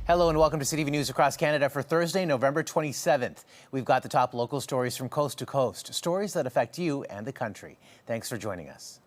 Hello and welcome to City News across Canada for Thursday, November 27th. We've got the top local stories from coast to coast, stories that affect you and the country. Thanks for joining us.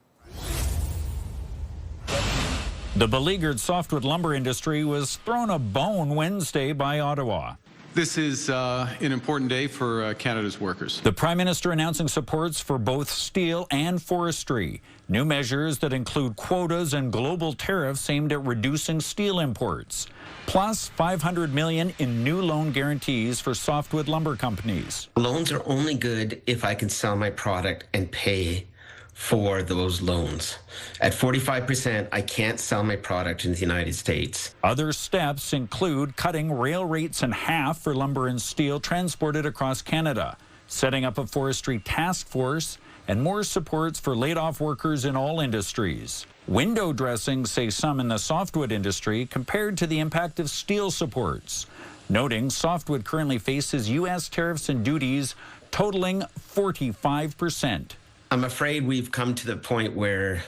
The beleaguered softwood lumber industry was thrown a bone Wednesday by Ottawa. This is an important day for Canada's workers. The Prime Minister announcing supports for both steel and forestry. New measures that include quotas and global tariffs aimed at reducing steel imports. Plus $500 million in new loan guarantees for softwood lumber companies. Loans are only good if I can sell my product and pay for those loans. At 45%, I can't sell my product in the United States. Other steps include cutting rail rates in half for lumber and steel transported across Canada, setting up a forestry task force, and more supports for laid-off workers in all industries. Window dressings, say some in the softwood industry, compared to the impact of steel supports, noting softwood currently faces U.S. tariffs and duties totaling 45%. I'm afraid we've come to the point where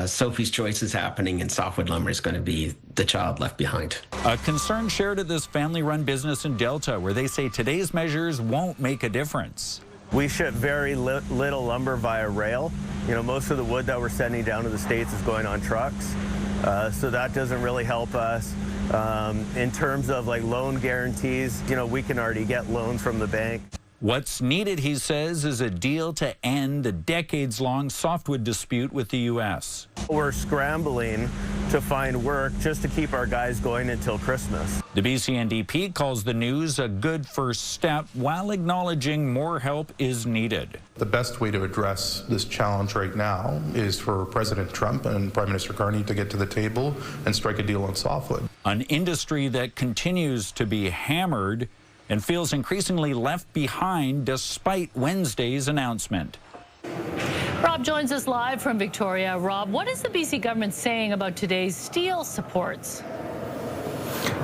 Sophie's Choice is happening and softwood lumber is going to be the child left behind. A concern shared at this family-run business in Delta, where they say today's measures won't make a difference. We ship very little lumber via rail. You know, most of the wood that we're sending down to the States is going on trucks. So that doesn't really help us. In terms of like loan guarantees, you know, we can already get loans from the bank. What's needed, he says, is a deal to end the decades-long softwood dispute with the U.S. We're scrambling to find work just to keep our guys going until Christmas. The BC NDP calls the news a good first step while acknowledging more help is needed. The best way to address this challenge right now is for President Trump and Prime Minister Carney to get to the table and strike a deal on softwood. An industry that continues to be hammered and feels increasingly left behind despite Wednesday's announcement. Rob joins us live from Victoria. Rob, what is the BC government saying about today's steel supports?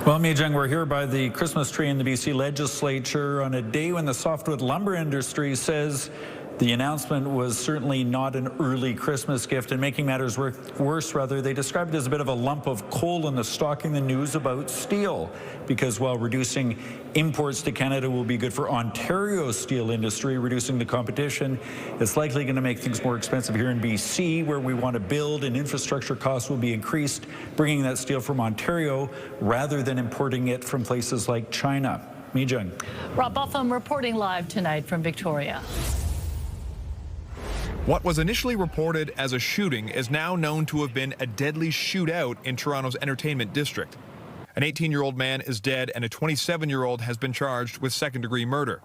Well, Mijang, we're here by the Christmas tree in the BC legislature on a day when the softwood lumber industry says the announcement was certainly not an early Christmas gift, and making matters worse, rather, they described it as a bit of a lump of coal in the stalking the news about steel, because while reducing imports to Canada will be good for Ontario's steel industry, reducing the competition, it's likely going to make things more expensive here in BC, where we want to build, and infrastructure costs will be increased, bringing that steel from Ontario rather than importing it from places like China. Mijang. Rob Buffum reporting live tonight from Victoria. What was initially reported as a shooting is now known to have been a deadly shootout in Toronto's entertainment district. An 18-year-old man is dead and a 27-year-old has been charged with second-degree murder.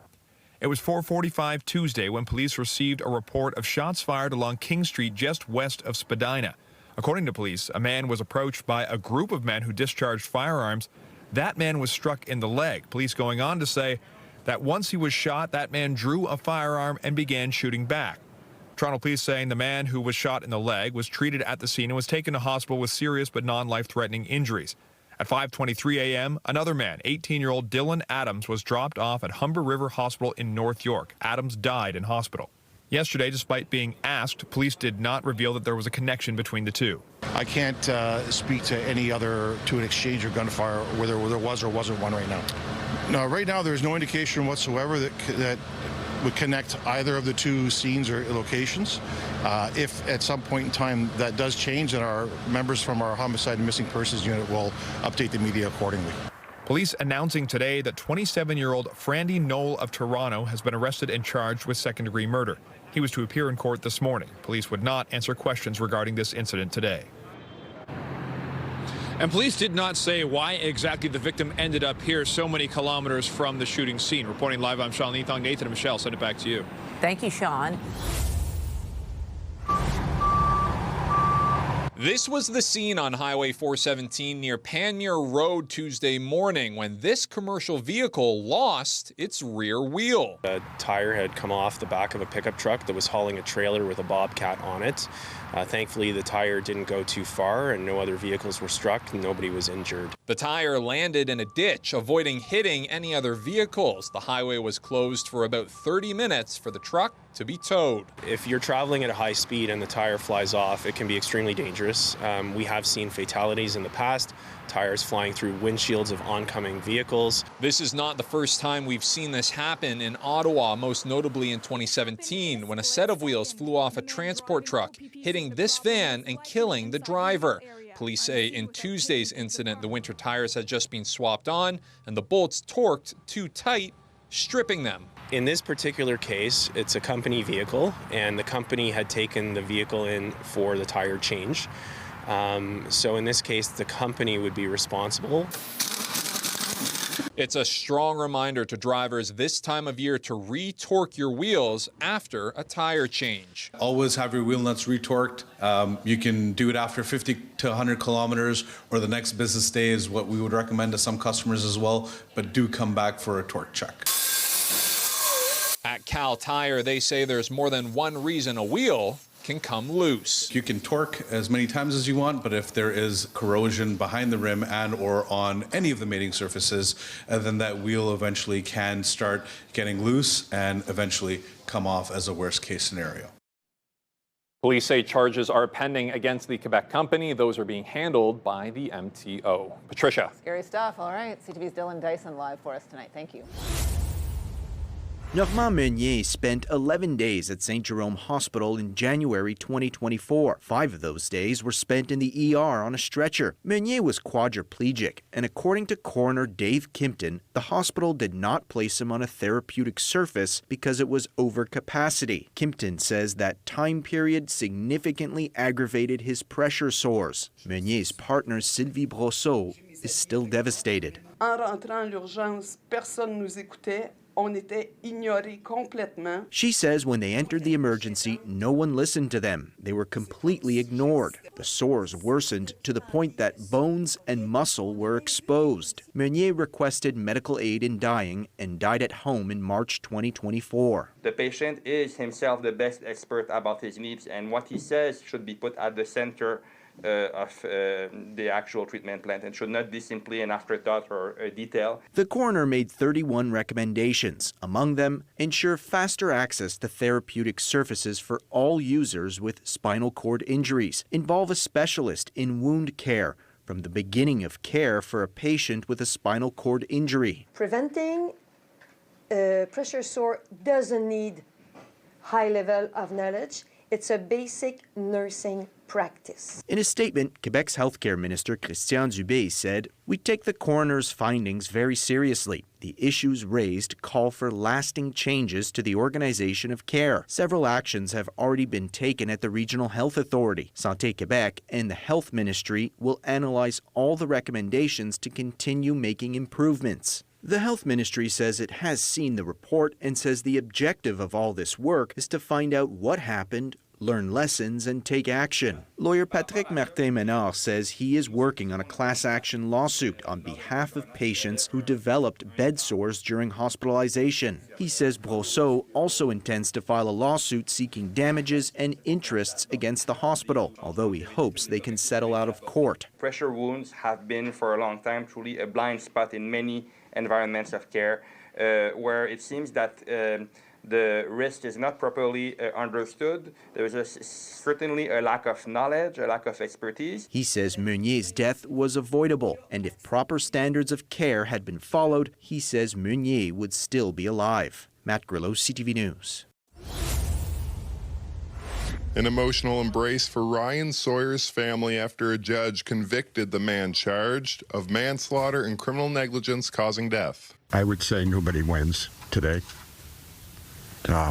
It was 4:45 Tuesday when police received a report of shots fired along King Street just west of Spadina. According to police, a man was approached by a group of men who discharged firearms. That man was struck in the leg. Police going on to say that once he was shot, that man drew a firearm and began shooting back. Toronto police saying the man who was shot in the leg was treated at the scene and was taken to hospital with serious but non-life-threatening injuries. At 5:23 a.m., another man, 18-year-old Dylan Adams, was dropped off at Humber River Hospital in North York. Adams died in hospital. Yesterday, despite being asked, police did not reveal that there was a connection between the two. I can't speak to an exchange of gunfire, whether there was or wasn't one right now. No, right now there's no indication whatsoever that would connect either of the two scenes or locations. If at some point in time that does change, then our members from our homicide and missing persons unit will update the media accordingly. Police announcing today that 27-year-old Frandy Knoll of Toronto has been arrested and charged with second-degree murder. He was to appear in court this morning. Police would not answer questions regarding this incident today. And police did not say why exactly the victim ended up here so many kilometers from the shooting scene. Reporting live, I'm Sean Leathong. Nathan and Michelle, send it back to you. Thank you, Sean. This was the scene on Highway 417 near Panmure Road Tuesday morning when this commercial vehicle lost its rear wheel. A tire had come off the back of a pickup truck that was hauling a trailer with a bobcat on it. Thankfully, the tire didn't go too far and no other vehicles were struck and nobody was injured. The tire landed in a ditch, avoiding hitting any other vehicles. The highway was closed for about 30 minutes for the truck to be towed. If you're traveling at a high speed and the tire flies off, it can be extremely dangerous. We have seen fatalities in the past. tires flying through windshields of oncoming vehicles. This is not the first time we've seen this happen in Ottawa, most notably in 2017, when a set of wheels flew off a transport truck, hitting this van and killing the driver. Police say in Tuesday's incident, the winter tires had just been swapped on and the bolts torqued too tight, stripping them. In this particular case, it's a company vehicle, and the company had taken the vehicle in for the tire change. So in this case, the company would be responsible. It's a strong reminder to drivers this time of year to re-torque your wheels after a tire change. Always have your wheel nuts retorqued. You can do it after 50 to 100 kilometers, or the next business day is what we would recommend to some customers as well, but do come back for a torque check. At Cal Tire, they say there's more than one reason a wheel can come loose. You can torque as many times as you want, but if there is corrosion behind the rim and or on any of the mating surfaces, then that wheel eventually can start getting loose and eventually come off as a worst case scenario. Police say charges are pending against the Quebec company. Those are being handled by the MTO. Patricia. Scary stuff. All right. CTV's Dylan Dyson live for us tonight. Thank you. Normand Meunier spent 11 days at St. Jerome Hospital in January 2024. 5 of those days were spent in the ER on a stretcher. Meunier was quadriplegic, and according to Coroner Dave Kimpton, the hospital did not place him on a therapeutic surface because it was over capacity. Kimpton says that time period significantly aggravated his pressure sores. Meunier's partner Sylvie Brosseau is still devastated. En rentrant à l'urgence, personne nous écoutait. On était ignorés complètement. She says when they entered the emergency, no one listened to them. They were completely ignored. The sores worsened to the point that bones and muscle were exposed. Meunier requested medical aid in dying and died at home in March 2024. The patient is himself the best expert about his needs, and what he says should be put at the center of the actual treatment plan and should not be simply an afterthought or a detail. The coroner made 31 recommendations. Among them, ensure faster access to therapeutic surfaces for all users with spinal cord injuries. Involve a specialist in wound care from the beginning of care for a patient with a spinal cord injury. Preventing pressure sore doesn't need high level of knowledge. It's a basic nursing practice. In a statement, Quebec's healthcare minister Christian Dubé said, "We take the coroner's findings very seriously. The issues raised call for lasting changes to the organization of care. Several actions have already been taken at the Regional Health Authority. Santé Québec and the Health Ministry will analyze all the recommendations to continue making improvements." The Health Ministry says it has seen the report and says the objective of all this work is to find out what happened, learn lessons, and take action. Lawyer Patrick Martin-Ménard says he is working on a class action lawsuit on behalf of patients who developed bed sores during hospitalization. He says Brosseau also intends to file a lawsuit seeking damages and interests against the hospital, although he hopes they can settle out of court. Pressure wounds have been for a long time truly a blind spot in many environments of care where it seems that the risk is not properly understood. There is certainly a lack of knowledge, a lack of expertise. He says Meunier's death was avoidable, and if proper standards of care had been followed, he says Meunier would still be alive. Matt Grillo, CTV News. An emotional embrace for Ryan Sawyer's family after a judge convicted the man charged of manslaughter and criminal negligence causing death. I would say nobody wins today.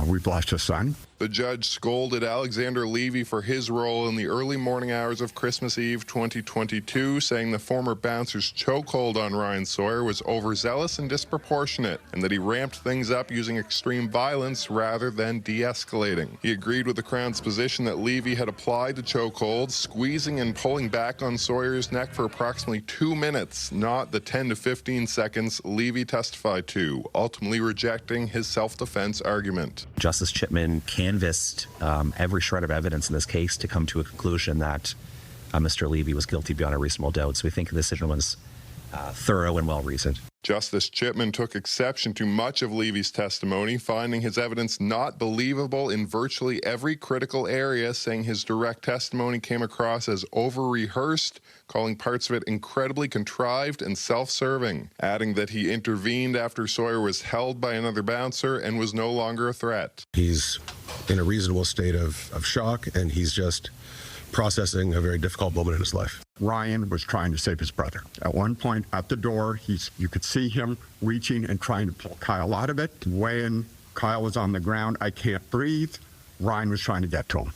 We've lost a son. The judge scolded Alexander Levy for his role in the early morning hours of Christmas Eve 2022, saying the former bouncer's chokehold on Ryan Sawyer was overzealous and disproportionate, and that he ramped things up using extreme violence rather than de-escalating. He agreed with the Crown's position that Levy had applied the chokehold, squeezing and pulling back on Sawyer's neck for approximately 2 minutes, not the 10 to 15 seconds Levy testified to, ultimately rejecting his self-defense argument. Justice Chipman canvassed every shred of evidence in this case to come to a conclusion that Mr. Levy was guilty beyond a reasonable doubt. So we think the decision was thorough and well-reasoned. Justice Chipman took exception to much of Levy's testimony, finding his evidence not believable in virtually every critical area, saying his direct testimony came across as over-rehearsed, calling parts of it incredibly contrived and self-serving, adding that he intervened after Sawyer was held by another bouncer and was no longer a threat. He's in a reasonable state of shock, and he's just processing a very difficult moment in his life. Ryan was trying to save his brother. At one point at the door, you could see him reaching and trying to pull Kyle out of it. When Kyle was on the ground, I can't breathe, Ryan was trying to get to him.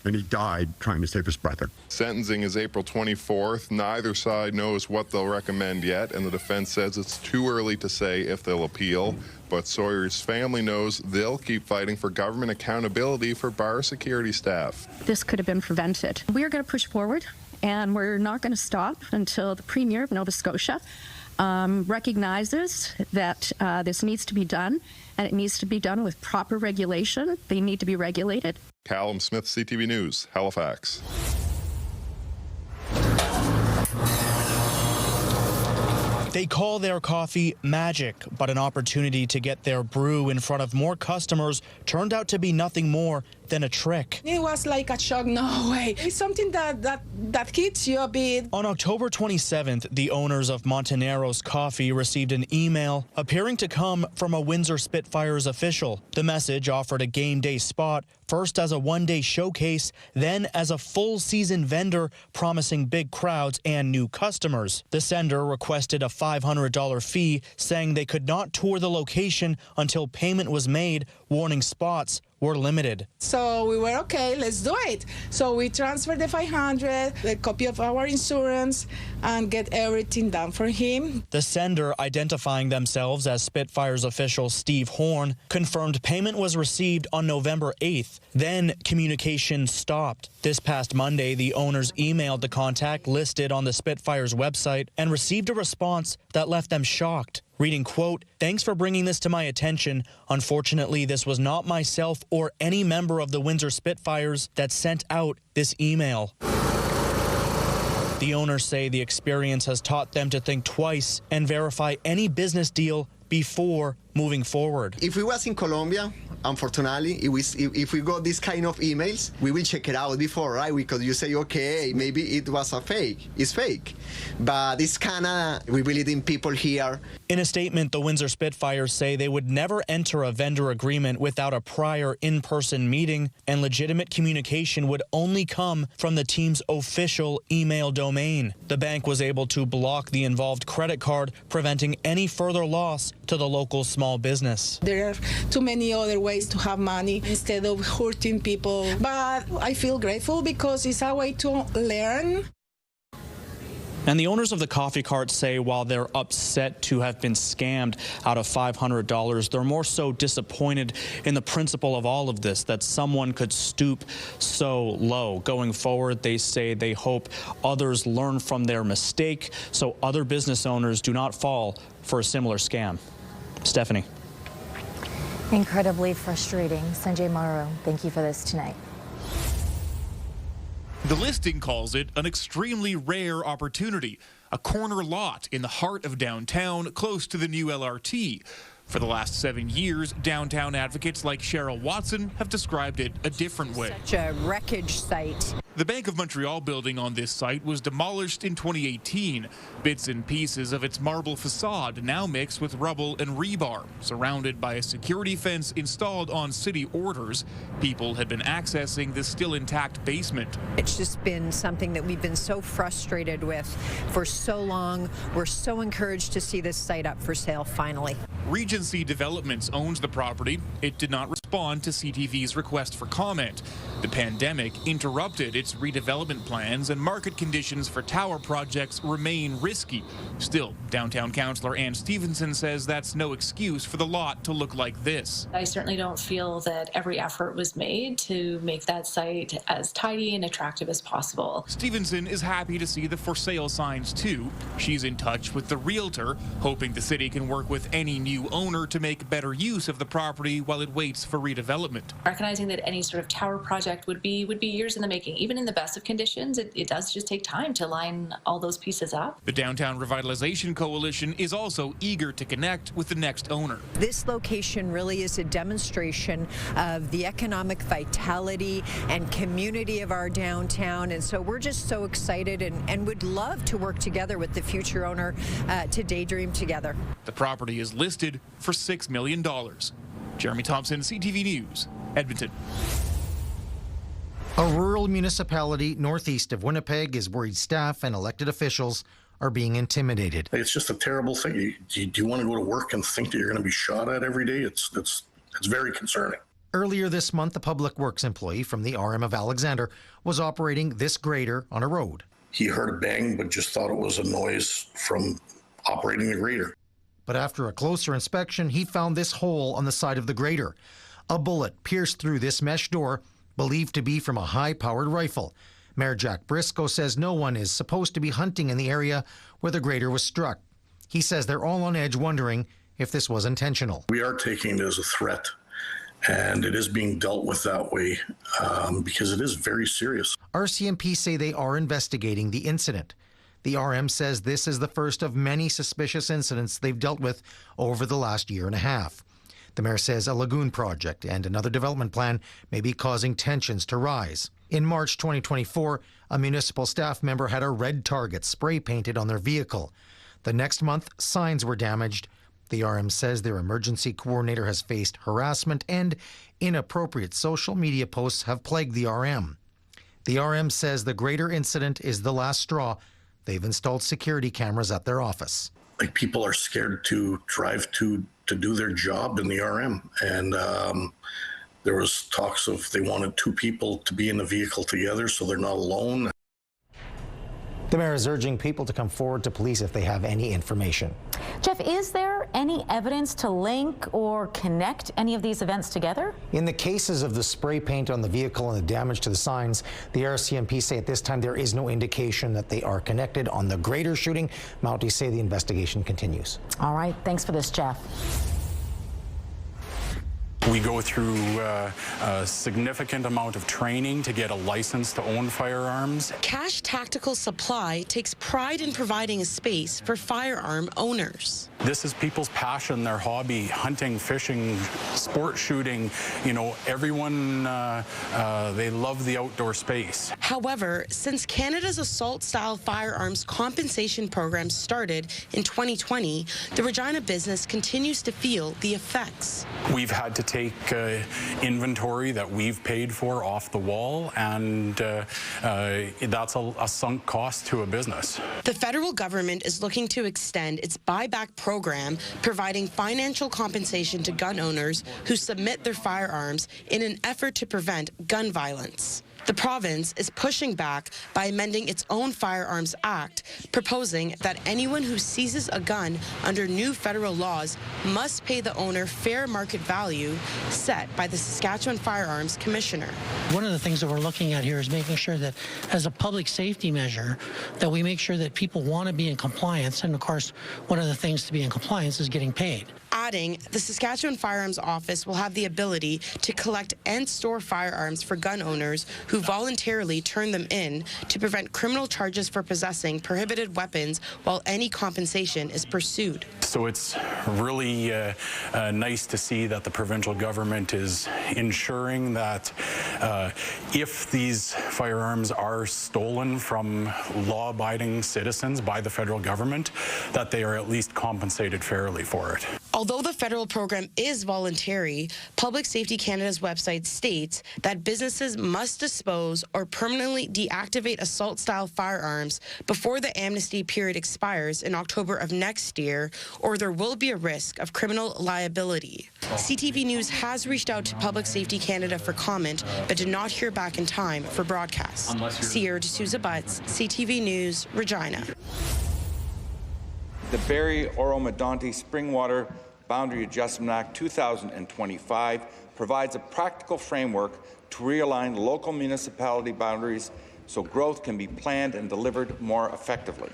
And he died trying to save his brother. Sentencing is April 24th. Neither side knows what they'll recommend yet, and the defense says it's too early to say if they'll appeal. But Sawyer's family knows they'll keep fighting for government accountability for bar security staff. This could have been prevented. We're going to push forward, and we're not going to stop until the Premier of Nova Scotia recognizes that this needs to be done, and it needs to be done with proper regulation. They need to be regulated. Callum Smith, CTV News, Halifax. They call their coffee magic, but an opportunity to get their brew in front of more customers turned out to be nothing more than a trick. It was like a shock. No way. It's something that hits you a bit. On October 27th, the owners of Montanero's Coffee received an email appearing to come from a Windsor Spitfires official. The message offered a game day spot, first as a one-day showcase, then as a full-season vendor, promising big crowds and new customers. The sender requested a $500 fee, saying they could not tour the location until payment was made, warning spots were limited. So we were okay, let's do it. So we transferred the 500, a copy of our insurance, and get everything done for him. The sender, identifying themselves as Spitfires official Steve Horn, confirmed payment was received on November 8th. Then communication stopped. This past Monday, the owners emailed the contact listed on the Spitfires website and received a response that left them shocked. Reading, quote, "Thanks for bringing this to my attention. Unfortunately, this was not myself or any member of the Windsor Spitfires that sent out this email." The owners say the experience has taught them to think twice and verify any business deal before moving forward. If we was in Colombia, unfortunately, if we got this kind of emails, we will check it out before, right? Because you say, okay, maybe it was a fake. It's fake. But it's Canada. We believe in people here. In a statement, the Windsor Spitfires say they would never enter a vendor agreement without a prior in-person meeting, and legitimate communication would only come from the team's official email domain. The bank was able to block the involved credit card, preventing any further loss to the local small business. There are too many other ways to have money instead of hurting people. But I feel grateful because it's a way to learn. And the owners of the coffee cart say while they're upset to have been scammed out of $500, they're more so disappointed in the principle of all of this, that someone could stoop so low. Going forward, they say they hope others learn from their mistake so other business owners do not fall for a similar scam. Stephanie. Incredibly frustrating. Sanjay Mauro, thank you for this tonight. The listing calls it an extremely rare opportunity, a corner lot in the heart of downtown, close to the new LRT. For the last 7 years, downtown advocates like Cheryl Watson have described it a different way. Such a wreckage site. The Bank of Montreal building on this site was demolished in 2018. Bits and pieces of its marble facade now mixed with rubble and rebar. Surrounded by a security fence installed on city orders, people had been accessing the still intact basement. It's just been something that we've been so frustrated with for so long. We're so encouraged to see this site up for sale finally. Regency Developments owns the property. It did not respond to CTV's request for comment. The pandemic interrupted its redevelopment plans, and market conditions for tower projects remain risky. Still, downtown councillor Ann Stevenson says that's no excuse for the lot to look like this. I certainly don't feel that every effort was made to make that site as tidy and attractive as possible. Stevenson is happy to see the for sale signs too. She's in touch with the realtor, hoping the city can work with any new owner to make better use of the property while it waits for redevelopment. Recognizing that any sort of tower project project would be years in the making. Even in the best of conditions, it does just take time to line all those pieces up. The Downtown Revitalization Coalition is also eager to connect with the next owner. This location really is a demonstration of the economic vitality and community of our downtown, and so we're just so excited and would love to work together with the future owner to daydream together. The property is listed for $6 million. Jeremy Thompson, CTV News, Edmonton. A rural municipality northeast of Winnipeg is worried staff and elected officials are being intimidated. It's just a terrible thing. Do you want to go to work and think that you're going to be shot at every day? It's very concerning. Earlier this month, a public works employee from the RM of Alexander was operating this grader on a road. He heard a bang, but just thought it was a noise from operating the grader. But after a closer inspection, he found this hole on the side of the grader. A bullet pierced through this mesh door, believed to be from a high-powered rifle. Mayor Jack Briscoe says no one is supposed to be hunting in the area where the grader was struck. He says they're all on edge wondering if this was intentional. We are taking it as a threat, and it is being dealt with that way because it is very serious. RCMP say they are investigating the incident. The RM says this is the first of many suspicious incidents they've dealt with over the last year and a half. The mayor says a lagoon project and another development plan may be causing tensions to rise. In March 2024, a municipal staff member had a red target spray painted on their vehicle. The next month, signs were damaged. The RM says their emergency coordinator has faced harassment and inappropriate social media posts have plagued the RM. The RM says the greater incident is the last straw. They've installed security cameras at their office. Like, people are scared to drive to do their job in the RM. And there was talks of they wanted two people to be in the vehicle together so they're not alone. The mayor is urging people to come forward to police if they have any information. Jeff, is there any evidence to link or connect any of these events together? In the cases of the spray paint on the vehicle and the damage to the signs, the RCMP say at this time there is no indication that they are connected. On the greater shooting, Mounties say the investigation continues. All right, thanks for this, Jeff. We go through a significant amount of training to get a license to own firearms. Cash Tactical Supply takes pride in providing a space for firearm owners. This is people's passion, their hobby, hunting, fishing, sport shooting. You know, everyone, they love the outdoor space. However, since Canada's assault-style firearms compensation program started in 2020, the Regina business continues to feel the effects. We've had to take inventory that we've paid for off the wall, and that's a sunk cost to a business. The federal government is looking to extend its buyback program, providing financial compensation to gun owners who submit their firearms in an effort to prevent gun violence. The province is pushing back by amending its own Firearms Act, proposing that anyone who seizes a gun under new federal laws must pay the owner fair market value set by the Saskatchewan Firearms Commissioner. One of the things that we're looking at here is making sure that as a public safety measure, that we make sure that people want to be in compliance. And of course, one of the things to be in compliance is getting paid. Adding, the Saskatchewan Firearms Office will have the ability to collect and store firearms for gun owners who voluntarily turn them in to prevent criminal charges for possessing prohibited weapons while any compensation is pursued. So it's really nice to see that the provincial government is ensuring that if these firearms are stolen from law-abiding citizens by the federal government, that they are at least compensated fairly for it. Although the federal program is voluntary, Public Safety Canada's website states that businesses must dispose or permanently deactivate assault-style firearms before the amnesty period expires in October of next year, or there will be a risk of criminal liability. CTV News has reached out to Public Safety Canada for comment, but did not hear back in time for broadcast. Sierra D'Souza Butts, CTV News, Regina. The Barrie-Oro-Medonte Springwater Boundary Adjustment Act 2025 provides a practical framework to realign local municipality boundaries so growth can be planned and delivered more effectively.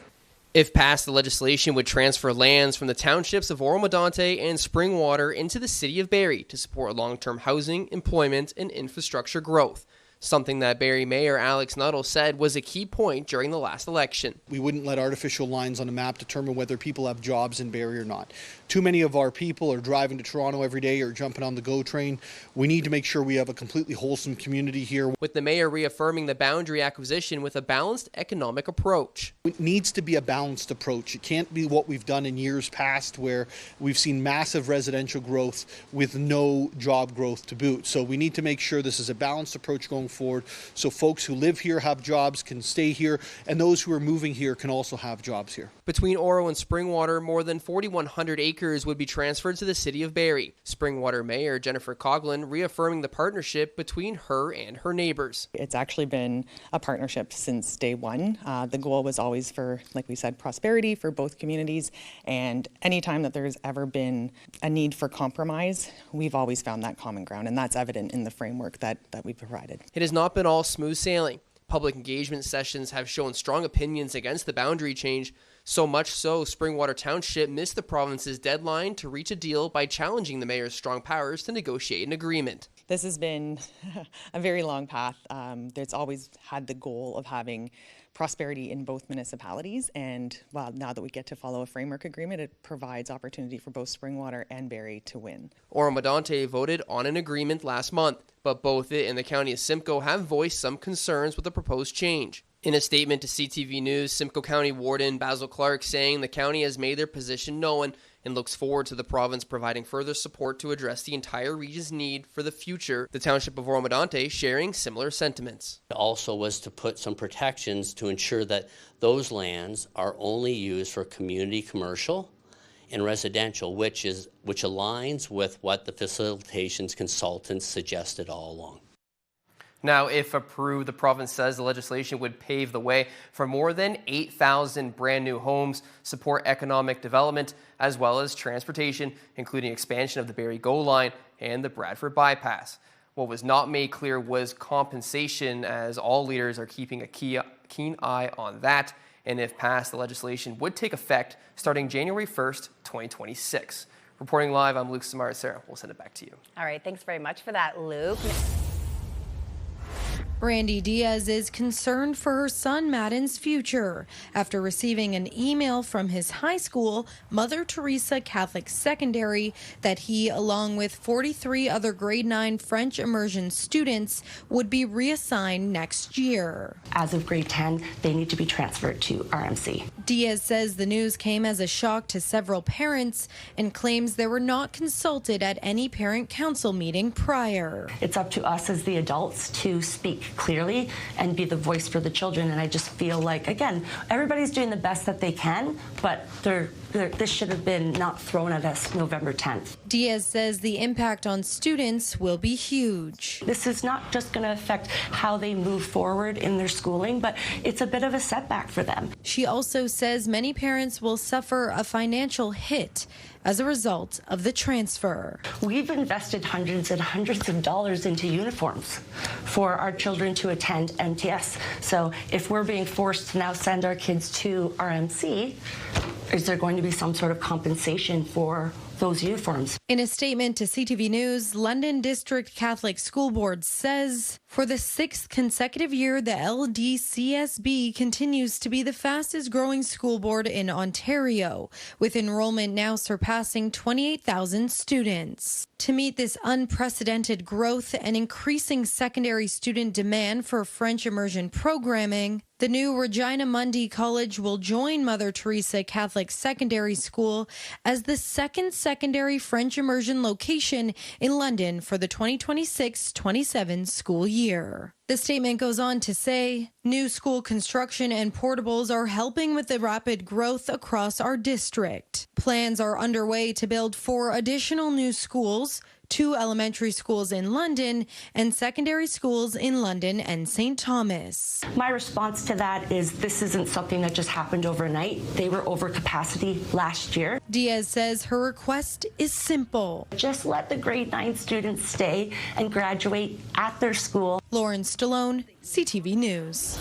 If passed, the legislation would transfer lands from the townships of Oro-Medonte and Springwater into the city of Barrie to support long-term housing, employment, and infrastructure growth. something that Barrie Mayor Alex Nuttall said was a key point during the last election. We wouldn't let artificial lines on a map determine whether people have jobs in Barrie or not. Too many of our people are driving to Toronto every day or jumping on the GO train. We need to make sure we have a completely wholesome community here. With the mayor reaffirming the boundary acquisition with a balanced economic approach. It needs to be a balanced approach. It can't be what we've done in years past where we've seen massive residential growth with no job growth to boot. So we need to make sure this is a balanced approach going forward so folks who live here, have jobs, can stay here, and those who are moving here can also have jobs here. Between Oro and Springwater, more than 4,100 acres would be transferred to the city of Barrie. Springwater Mayor Jennifer Coughlin reaffirming the partnership between her and her neighbors. It's actually been a partnership since day one. The goal was always for, like we said, prosperity for both communities, and anytime that there's ever been a need for compromise, we've always found that common ground, and that's evident in the framework that we provided. It has not been all smooth sailing. Public engagement sessions have shown strong opinions against the boundary change, so much so Springwater Township missed the province's deadline to reach a deal by challenging the mayor's strong powers to negotiate an agreement. This has been a very long path. It's always had the goal of having prosperity in both municipalities, and well, now that we get to follow a framework agreement, it provides opportunity for both Springwater and Barrie to win. Oro-Medonte voted on an agreement last month, but both it and the county of Simcoe have voiced some concerns with the proposed change. In a statement to CTV News, Simcoe County Warden Basil Clark saying the county has made their position known and looks forward to the province providing further support to address the entire region's need for the future. The township of Oro-Medonte sharing similar sentiments. It also was to put some protections to ensure that those lands are only used for community commercial and residential, which aligns with what the facilitations consultants suggested all along. Now, if approved, the province says the legislation would pave the way for more than 8,000 brand new homes, support economic development, as well as transportation, including expansion of the Barrie GO line and the Bradford bypass. What was not made clear was compensation, as all leaders are keeping a keen eye on that. And if passed, the legislation would take effect starting January 1st, 2026. Reporting live, I'm Luke Samar. Sarah, we'll send it back to you. All right, thanks very much for that, Luke. Brandy Diaz is concerned for her son Madden's future after receiving an email from his high school, Mother Teresa Catholic Secondary, that he, along with 43 other grade 9 French immersion students, would be reassigned next year. As of grade 10, they need to be transferred to RMC. Diaz says the news came as a shock to several parents and claims they were not consulted at any parent council meeting prior. It's up to us as the adults to speak clearly and be the voice for the children, and I just feel like, again, everybody's doing the best that they can, but this should have been not thrown at us November 10th. Diaz says the impact on students will be huge. This is not just going to affect how they move forward in their schooling, but it's a bit of a setback for them. She also says many parents will suffer a financial hit as a result of the transfer. We've invested hundreds and hundreds of dollars into uniforms for our children to attend MTS. So if we're being forced to now send our kids to RMC, is there going to be some sort of compensation for those uniforms? In a statement to CTV News, London District Catholic School Board says for the 6th consecutive year, the LDCSB continues to be the fastest growing school board in Ontario, with enrollment now surpassing 28,000 students. To meet this unprecedented growth and increasing secondary student demand for French immersion programming, the new Regina Mundi College will join Mother Teresa Catholic Secondary School as the second secondary French immersion location in London for the 2026-27 school year. The statement goes on to say, new school construction and portables are helping with the rapid growth across our district. Plans are underway to build 4 additional new schools, 2 elementary schools in London, and secondary schools in London and St. Thomas. My response to that is this isn't something that just happened overnight. They were over capacity last year. Diaz says her request is simple. Just let the grade 9 students stay and graduate at their school. Lauren Stallone, CTV News.